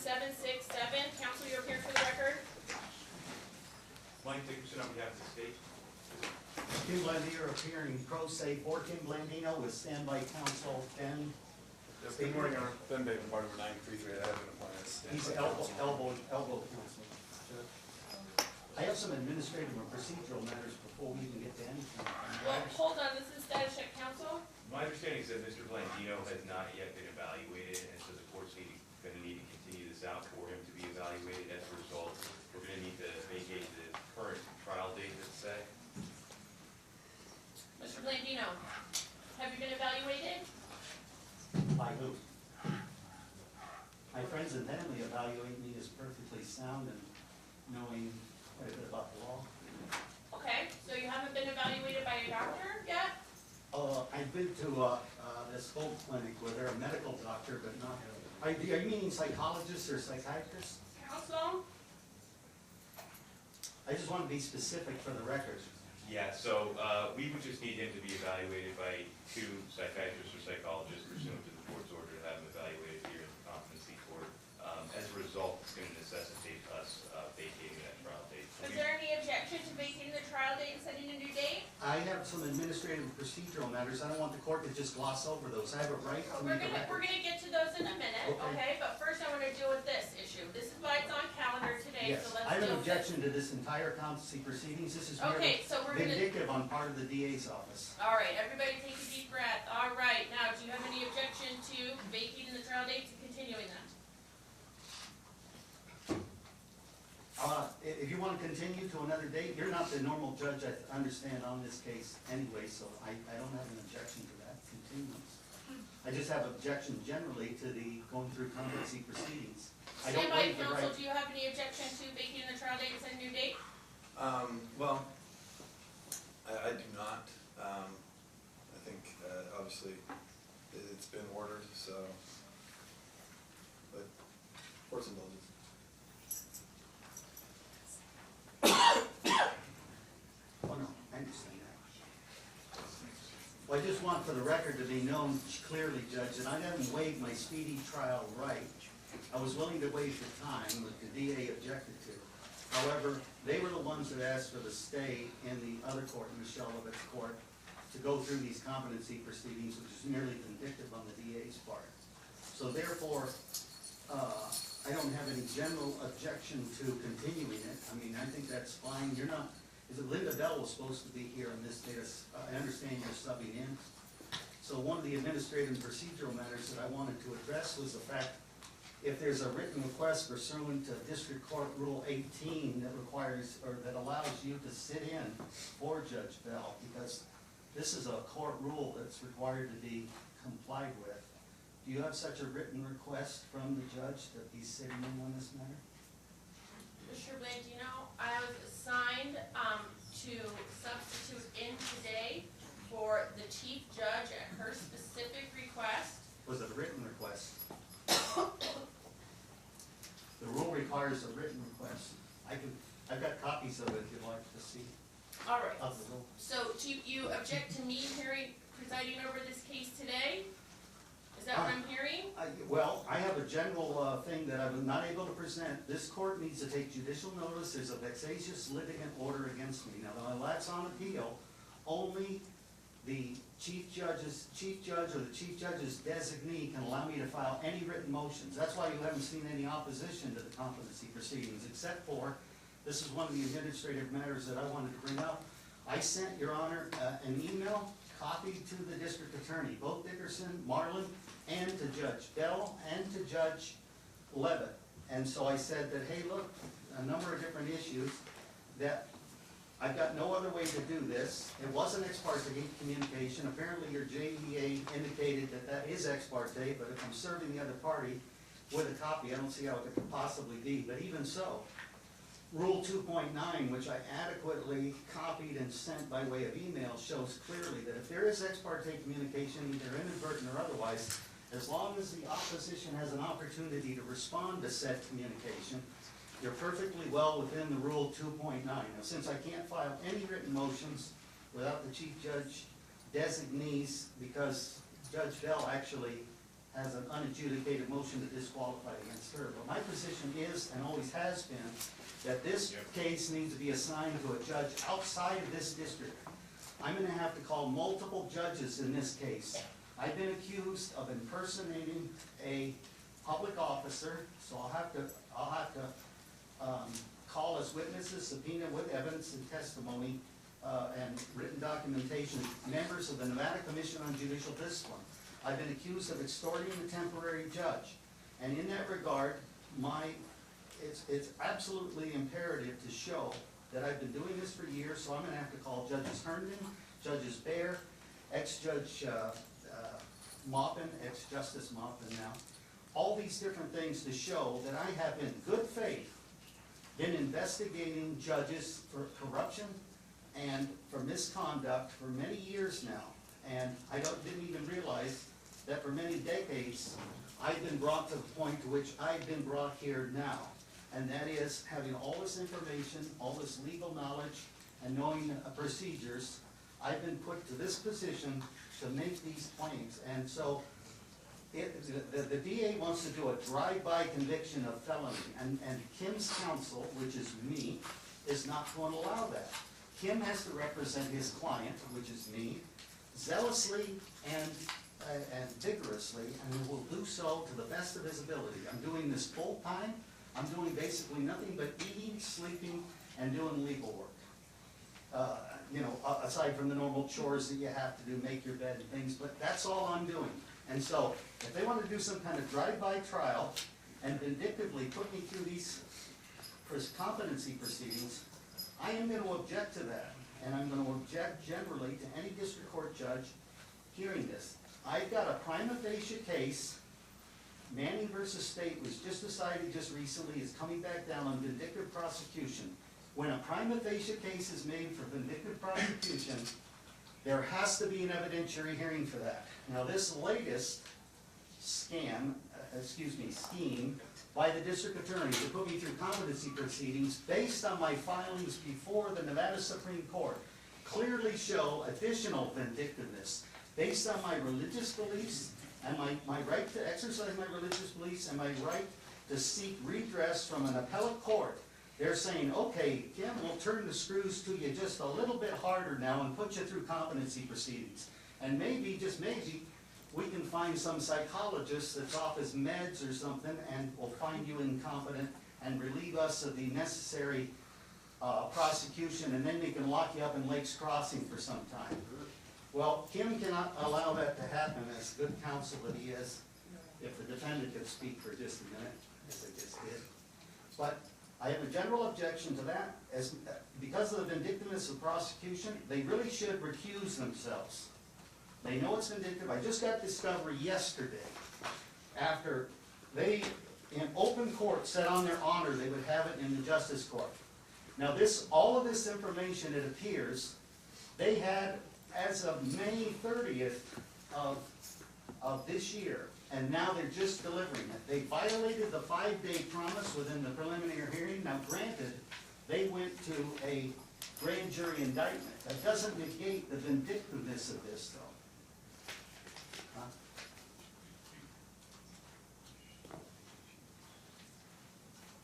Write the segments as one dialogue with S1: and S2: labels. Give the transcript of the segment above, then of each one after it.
S1: 1767. Counsel, you appear for the record.
S2: Mike Dickerson on behalf of the state.
S3: Kim Blandino appearing pro se for Kim Blandino with standby counsel Ben.
S4: Good morning, Your Honor. Ben Bateman, part number 9338. I have been appointed as standby
S3: He's
S4: counsel.
S3: elbow counsel. I have some administrative and procedural matters before we even get to anything.
S1: Well, hold on, this is status check counsel.
S2: My understanding is that Mr. Blandino has not yet been evaluated, and so the court's going to need to continue this out for him to be evaluated. As a result, we're going to need to vacate the current trial date that's set.
S1: Mr. Blandino, have you been evaluated?
S3: By who? My friends and family evaluate me as perfectly sound and knowing quite a bit about the law.
S1: Okay, so you haven't been evaluated by a doctor yet?
S3: I've been to this whole clinic where they're a medical doctor, but not. Are you meaning psychologists or psychiatrists?
S1: Counsel?
S3: I just want to be specific for the record.
S2: Yeah, so we would just need him to be evaluated by 2 psychiatrists or psychologists pursuant to the court's order to have him evaluated here in the competency court. As a result, it's going to necessitate us vacating that trial date.
S1: Is there any objection to vacating the trial date and setting a new date?
S3: I have some administrative and procedural matters. I don't want the court to just gloss over those. I have a right to
S1: We're
S3: read the
S1: gonna
S3: record.
S1: get to those in a minute,
S3: Okay.
S1: okay? But first I wanna deal with this issue. This is why it's on calendar today,
S3: Yes,
S1: so let's
S3: I have
S1: deal
S3: an
S1: with it.
S3: objection to this entire competency proceedings. This is
S1: Okay,
S3: merely
S1: so we're gonna,
S3: vindictive on part of the DA's office.
S1: all right, everybody take a deep breath. All right, now, do you have any objection to vacating the trial dates and continuing them?
S3: If you want to continue to another date, you're not the normal judge, I understand, on this case anyway, so I don't have an objection to that continuance. I just have objection generally to the going through competency proceedings. I don't
S1: Standby
S3: waive the
S1: counsel,
S3: right.
S1: do you have any objection to vacating the trial date and setting a new date?
S4: Well, I do not. I think, obviously, it's been ordered, so, but, court's indulgence.
S3: Oh, no, I understand that. Well, I just want for the record to be known clearly, Judge, that I haven't waived my speedy trial right. I was willing to waive the time that the DA objected to. However, they were the ones that asked for the stay in the other court, Michelle Levitt's court, to go through these competency proceedings, which is merely vindictive on the DA's part. So therefore, I don't have any general objection to continuing it. I mean, I think that's fine. You're not, is it Linda Bell was supposed to be here on this date? I understand you're subbing in. So one of the administrative and procedural matters that I wanted to address was the fact if there's a written request pursuant to District Court Rule 18 that requires, or that allows you to sit in for Judge Bell, because this is a court rule that's required to be complied with. Do you have such a written request from the judge that he's sitting in on this matter?
S1: Mr. Blandino, I was assigned to substitute in today for the chief judge at her specific request.
S3: Was it a written request? The rule requires a written request. I've got copies of it if you'd like to see.
S1: All right.
S3: Of the rule.
S1: So you object to me presiding over this case today? Is that what I'm hearing?
S3: Well, I have a general thing that I was not able to present. This court needs to take judicial notice. There's a vexatious litigant order against me. Now, while that's on appeal, only the chief judge or the chief judge's designee can allow me to file any written motions. That's why you haven't seen any opposition to the competency proceedings, except for, this is one of the administrative matters that I wanted to bring up. I sent, Your Honor, an email copied to the district attorney, both Dickerson, Marlin, and to Judge Bell, and to Judge Levitt. And so I said that, hey, look, a number of different issues that I've got no other way to do this. It wasn't ex parte communication. Apparently your JDA indicated that that is ex parte, but if I'm serving the other party with a copy, I don't see how it could possibly be. But even so, Rule 2.9, which I adequately copied and sent by way of email, shows clearly that if there is ex parte communication, either inadvertent or otherwise, as long as the opposition has an opportunity to respond to said communication, you're perfectly well within the Rule 2.9. Now, since I can't file any written motions without the chief judge designees, because Judge Bell actually has an unadjudicated motion to disqualify against her. But my position is, and always has been, that this case needs to be assigned to a judge outside of this district. I'm gonna have to call multiple judges in this case. I've been accused of impersonating a public officer, so I'll have to call as witnesses, subpoena with evidence and testimony, and written documentation, members of the Nevada Commission on Judicial Discipline. I've been accused of extorting a temporary judge, and in that regard, it's absolutely imperative to show that I've been doing this for years, so I'm gonna have to call Judges Herndon, Judges Baer, ex-Judge Maupin, ex-Justice Maupin now, all these different things to show that I have in good faith been investigating judges for corruption and for misconduct for many years now. And I didn't even realize that for many decades, I've been brought to the point to which I've been brought here now. And that is having all this information, all this legal knowledge, and knowing procedures, I've been put to this position to make these claims. And so the DA wants to do a drive-by conviction of felony, and Kim's counsel, which is me, is not going to allow that. Kim has to represent his client, which is me, zealously and vigorously, and will do so to the best of his ability. I'm doing this full time. I'm doing basically nothing but eating, sleeping, and doing legal work. Aside from the normal chores that you have to do, make your bed and things, but that's all I'm doing. And so, if they want to do some kind of drive-by trial and vindictively put me through these competency proceedings, I am going to object to that. And I'm going to object generally to any district court judge hearing this. I've got a prima facie case. Manning versus State was just decided just recently, is coming back down on vindictive prosecution. When a prima facie case is made for vindictive prosecution, there has to be an evidentiary hearing for that. Now, this latest scheme by the district attorney to put me through competency proceedings based on my filings before the Nevada Supreme Court clearly show additional vindictiveness based on my religious beliefs and my right to exercise my religious beliefs and my right to seek redress from an appellate court. They're saying, okay, Kim, we'll turn the screws to you just a little bit harder now and put you through competency proceedings. And maybe, just maybe, we can find some psychologist that's off his meds or something and will find you incompetent and relieve us of the necessary prosecution, and then they can lock you up in Lakes Crossing for some time. Well, Kim cannot allow that to happen, as good counsel that he is, if the defendant could speak for just a minute, as I just did. But I have a general objection to that, because of the vindictiveness of prosecution, they really should recuse themselves. They know it's vindictive. I just got discovery yesterday, after they, in open court, said on their honor they would have it in the Justice Court. Now all of this information, it appears, they had as of May 30th of this year, and now they're just delivering it. They violated the 5-day promise within the preliminary hearing. Now granted, they went to a grand jury indictment. That doesn't negate the vindictiveness of this, though. Huh?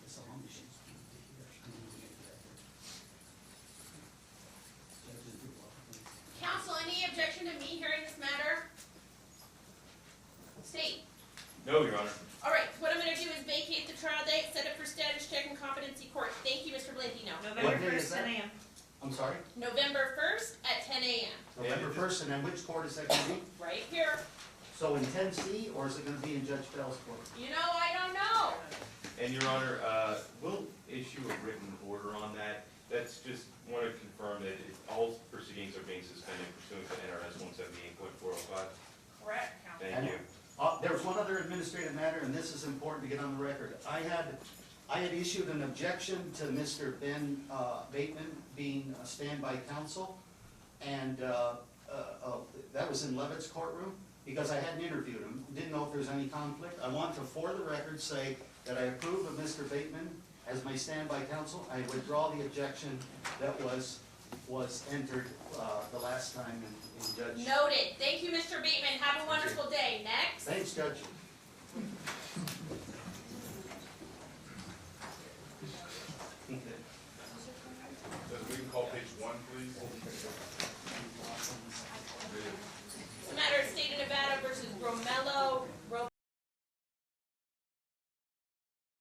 S3: It's a long machine.
S1: Counsel, any objection to me hearing this matter? State.
S2: No, Your Honor.
S1: All right, what I'm gonna do is vacate the trial date, set it for status check and competency court. Thank you, Mr. Blandino.
S3: What
S5: November
S3: day is
S5: 1st,
S3: that?
S5: 10 a.m.
S3: I'm sorry?
S1: November 1st at 10 a.m.
S3: November 1st, and then which court is that going to be?
S1: Right here.
S3: So in 10C, or is it going to be in Judge Bell's court?
S1: You know, I don't know.
S2: And Your Honor, we'll issue a written order on that. That's just want to confirm that all proceedings are being suspended pursuant to NRS 178.405.
S1: Correct, counsel.
S2: Thank you.
S3: There was one other administrative matter, and this is important to get on the record. I had issued an objection to Mr. Ben Bateman being a standby counsel, and that was in Levitt's courtroom, because I hadn't interviewed him, didn't know if there was any conflict. I want to, for the record, say that I approve of Mr. Bateman as my standby counsel. I withdraw the objection that was entered the last time in Judge.
S1: Noted. Thank you, Mr. Bateman. Have a wonderful day. Next.
S3: Thanks, Judge.
S5: please.
S1: It's a matter of State of Nevada versus Romello